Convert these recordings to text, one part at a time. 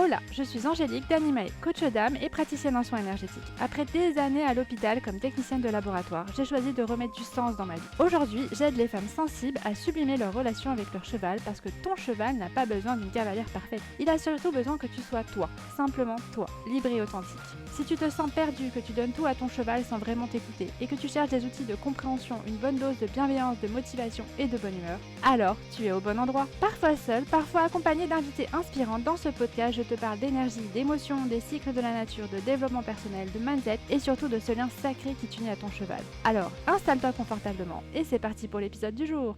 Hola, je suis Angélique d'Animae, coach d'âme et praticienne en soins énergétiques. Après des années à l'hôpital comme technicienne de laboratoire, j'ai choisi de remettre du sens dans ma vie. Aujourd'hui, j'aide les femmes sensibles à sublimer leur relation avec leur cheval parce que ton cheval n'a pas besoin d'une cavalière parfaite. Il a surtout besoin que tu sois toi, simplement toi, libre et authentique. Si tu te sens perdu, que tu donnes tout à ton cheval sans vraiment t'écouter et que tu cherches des outils de compréhension, une bonne dose de bienveillance, de motivation et de bonne humeur, alors tu es au bon endroit. Parfois seul, parfois accompagné d'invités inspirants, dans ce podcast, je te parle d'énergie, d'émotions, des cycles de la nature, de développement personnel, de mindset et surtout de ce lien sacré qui t'unit à ton cheval. Alors, installe-toi confortablement et c'est parti pour l'épisode du jour.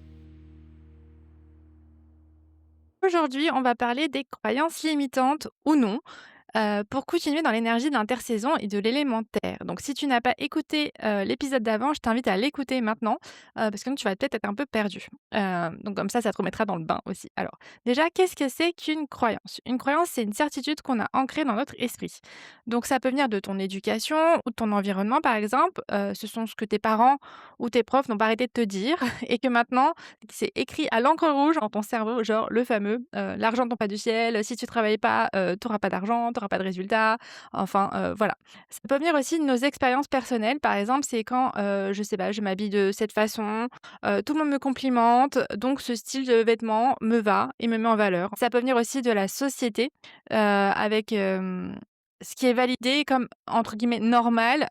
Aujourd'hui, on va parler des croyances limitantes ou non. Pour continuer dans l'énergie de l'intersaison et de l'élémentaire. Donc si tu n'as pas écouté, l'épisode d'avant, je t'invite à l'écouter maintenant, parce que sinon tu vas peut-être être un peu perdu. Donc comme ça te remettra dans le bain aussi. Alors déjà, qu'est-ce que c'est qu'une croyance? Une croyance, c'est une certitude qu'on a ancrée dans notre esprit. Donc ça peut venir de ton éducation ou de ton environnement, par exemple. Ce sont ce que tes parents ou tes profs n'ont pas arrêté de te dire et que maintenant, c'est écrit à l'encre rouge dans ton cerveau, genre le fameux, «L'argent ne tombe pas du ciel, si tu travailles pas, tu auras pas d'argent, tu auras pas de résultats». Enfin, voilà. Ça peut venir aussi de nos expériences personnelles. Par exemple, c'est quand, je sais pas, je m'habille de cette façon, tout le monde me complimente, donc ce style de vêtements me va et me met en valeur. Ça peut venir aussi de la société, avec, ce qui est validé comme, entre guillemets, «normal»,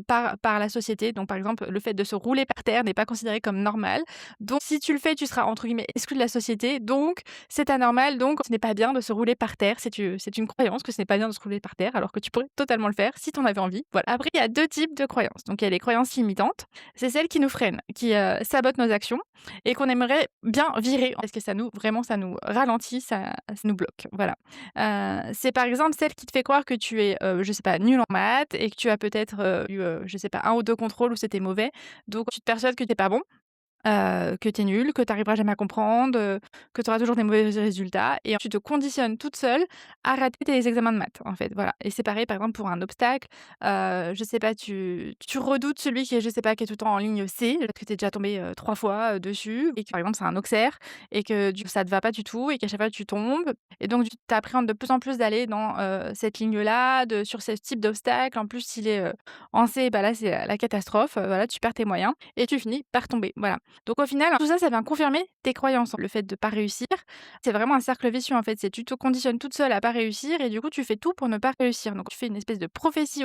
par la société. Donc par exemple, le fait de se rouler par terre n'est pas considéré comme normal. Donc si tu le fais, tu seras, entre guillemets, «exclu de la société», donc c'est anormal, donc ce n'est pas bien de se rouler par terre. C'est une croyance que ce n'est pas bien de se rouler par terre, alors que tu pourrais totalement le faire si tu en avais envie. Voilà. Après, il y a 2 types de croyances. Donc il y a les croyances limitantes, c'est celles qui nous freinent, qui, sabotent nos actions et qu'on aimerait bien virer parce que ça nous ralentit, ça nous bloque. Voilà. C'est par exemple celle qui te fait croire que tu es, je sais pas, nul en maths et que tu as peut-être, eu, je sais pas, un ou 2 contrôles où c'était mauvais. Donc tu te persuades que tu es pas bon. Que tu es nulle, que tu arriveras jamais à comprendre, que tu auras toujours des mauvais résultats et tu te conditionnes toute seule à rater tes examens de maths, en fait, voilà. Et c'est pareil, par exemple, pour un obstacle, je sais pas, tu redoutes celui qui est, je sais pas, qui est tout le temps en ligne C, parce que tu es déjà tombé 3 fois, dessus et que, par exemple, c'est un auxerre et que du coup, ça te va pas du tout et qu'à chaque fois tu tombes et donc tu appréhendes de plus en plus d'aller dans, cette ligne-là, de sur ce type d'obstacle. En plus, s'il est, en C, bah, là, c'est la catastrophe, voilà, tu perds tes moyens et tu finis par tomber, voilà. Donc au final, tout ça, ça vient confirmer tes croyances. Le fait de pas réussir, c'est vraiment un cercle vicieux, en fait. C'est tu te conditionnes toute seule à pas réussir et du coup, tu fais tout pour ne pas réussir. Donc tu fais une espèce de prophétie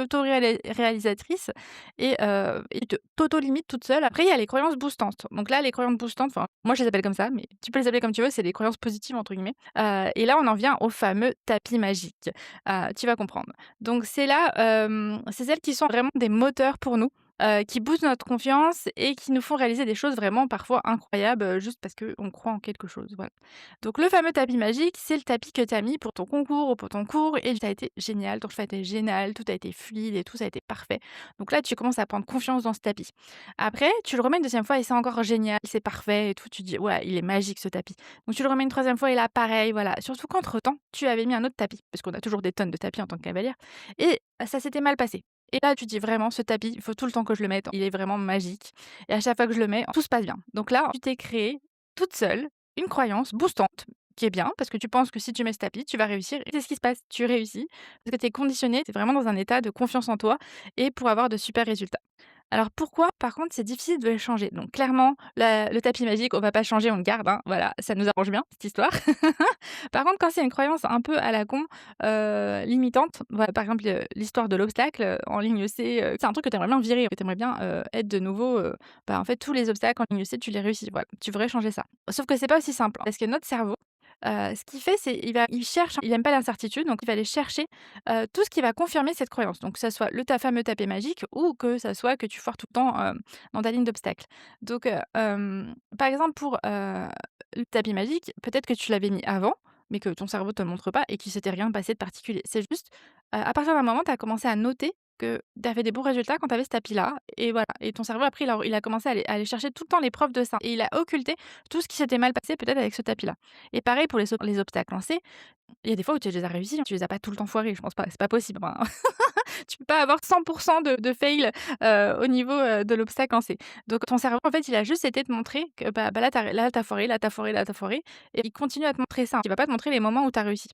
réalisatrice et tu t'auto-limites toute seule. Après, il y a les croyances boostantes. Donc là, les croyances boostantes, enfin, moi, je les appelle comme ça, mais tu peux les appeler comme tu veux, c'est les croyances «positives» entre guillemets. Et là, on en vient au fameux tapis magique. Tu vas comprendre. Donc c'est là, c'est celles qui sont vraiment des moteurs pour nous, qui boostent notre confiance et qui nous font réaliser des choses vraiment parfois incroyables, juste parce qu'on croit en quelque chose, voilà. Donc le fameux tapis magique, c'est le tapis que tu as mis pour ton concours ou pour ton cours et ça a été génial, ton cheval a été génial, tout a été fluide et tout, ça a été parfait. Donc là, tu commences à prendre confiance dans ce tapis. Après, tu le remets une deuxième fois et c'est encore génial, c'est parfait et tout, tu dis: «Ouais, il est magique ce tapis». Donc tu le remets une troisième fois et là, pareil, voilà. Surtout qu'entre temps, tu avais mis un autre tapis, parce qu'on a toujours des tonnes de tapis en tant que cavalière et ça s'était mal passé. Et là, tu dis: «Vraiment, ce tapis, il faut tout le temps que je le mette, il est vraiment magique et à chaque fois que je le mets, tout se passe bien». Donc là, tu t'es créée toute seule une croyance boostante qui est bien parce que tu penses que si tu mets ce tapis, tu vas réussir et c'est ce qui se passe, tu réussis parce que tu es conditionnée, tu es vraiment dans un état de confiance en toi et pour avoir de super résultats. Alors pourquoi, par contre, c'est difficile de le changer? Donc clairement, le tapis magique, on va pas changer, on le garde, hein, voilà, ça nous arrange bien cette histoire. Par contre, quand c'est une croyance un peu à la con, limitante, voilà, par exemple, l'histoire de l'obstacle, en ligne C, c'est un truc que tu aimerais bien virer, que tu aimerais bien, être de nouveau, bah, en fait, tous les obstacles en ligne C, tu les réussis, voilà. Tu voudrais changer ça. Sauf que c'est pas aussi simple, hein, parce que notre cerveau, ce qu'il fait, c'est il cherche, il aime pas l'incertitude, donc il va aller chercher, tout ce qui va confirmer cette croyance. Donc que ça soit ta fameux tapis magique ou que ça soit que tu foires tout le temps, dans ta ligne d'obstacle. Donc, par exemple pour, le tapis magique, peut-être que tu l'avais mis avant, mais que ton cerveau te le montre pas et qu'il s'était rien passé de particulier. C'est juste, à partir d'un moment, tu as commencé à noter que tu avais des bons résultats quand tu avais ce tapis-là et voilà et ton cerveau après il a commencé à aller chercher tout le temps les preuves de ça et il a occulté tout ce qui s'était mal passé peut-être avec ce tapis-là. Et pareil pour les obstacles lancés, il y a des fois où tu les as réussis, hein, tu les as pas tout le temps foirés, je pense pas, c'est pas possible, enfin Tu peux pas avoir 100 de fail, au niveau, de l'obstacle en C. Donc ton cerveau, en fait, il a juste été te montrer que, bah, là, tu foiré, là, tu foiré, là, tu foiré et il continue à te montrer ça. Il va pas te montrer les moments où tu as réussi.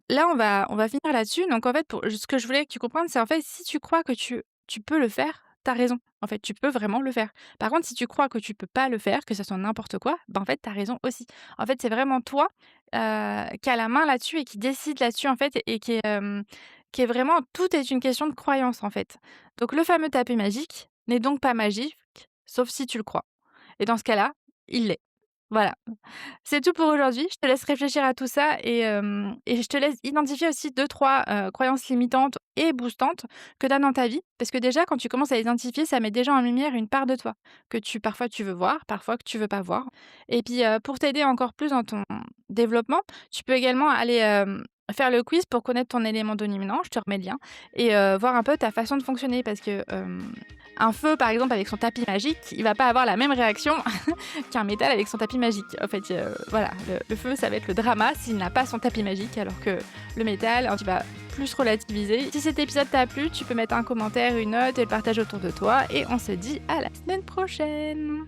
Là, on va finir là-dessus. Donc en fait, pour ce que je voulais que tu comprennes, c'est en fait, si tu crois que tu peux le faire, tu as raison. En fait, tu peux vraiment le faire. Par contre, si tu crois que tu peux pas le faire, que ça soit n'importe quoi, ben, en fait, tu as raison aussi. En fait, c'est vraiment toi, qui a la main là-dessus et qui décide là-dessus, en fait et qui est vraiment tout est une question de croyance, en fait. Donc le fameux tapis magique n'est donc pas magique, sauf si tu le crois et dans ce cas-là, il l'est. Voilà. C'est tout pour aujourd'hui. Je te laisse réfléchir à tout ça et je te laisse identifier aussi deux trois croyances limitantes et boostantes que tu as dans ta vie. Parce que déjà, quand tu commences à identifier, ça met déjà en lumière une part de toi que parfois tu veux voir, parfois que tu veux pas voir. Et puis, pour t'aider encore plus dans ton développement, tu peux également aller, faire le quiz pour connaître ton élément dominant, je te remets le lien et voir un peu ta façon de fonctionner parce que, un feu, par exemple, avec son tapis magique, il va pas avoir la même réaction qu'un métal avec son tapis magique. En fait, voilà, le feu, ça va être le drama s'il n'a pas son tapis magique, alors que le métal, tu vas plus relativiser. Si cet épisode t'a plu, tu peux mettre un commentaire, une note et le partager autour de toi. Et on se dit à la semaine prochaine.